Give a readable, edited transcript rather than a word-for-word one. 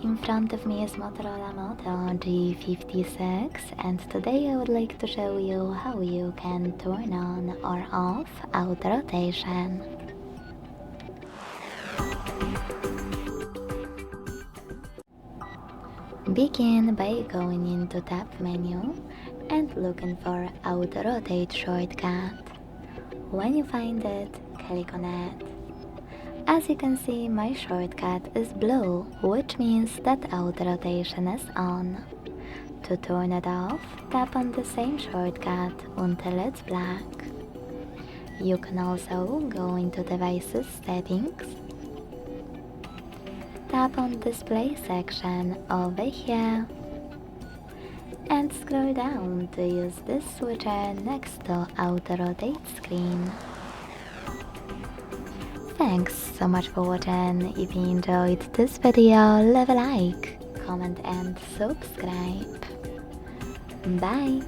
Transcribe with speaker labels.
Speaker 1: In front of me is Motorola Moto G56, and today I would like to show you how you can turn on or off auto rotation. Begin by going into tab menu and looking for auto rotate shortcut. When you find it, click on it. As you can see, my shortcut is blue, which means that auto rotation is on. To turn it off, tap on the same shortcut until it's black. You can also go into Devices Settings, tap on Display section over here, and scroll down to use this switcher next to Auto Rotate screen. Thanks so much for watching. If you enjoyed this video, leave a like, comment and subscribe. Bye!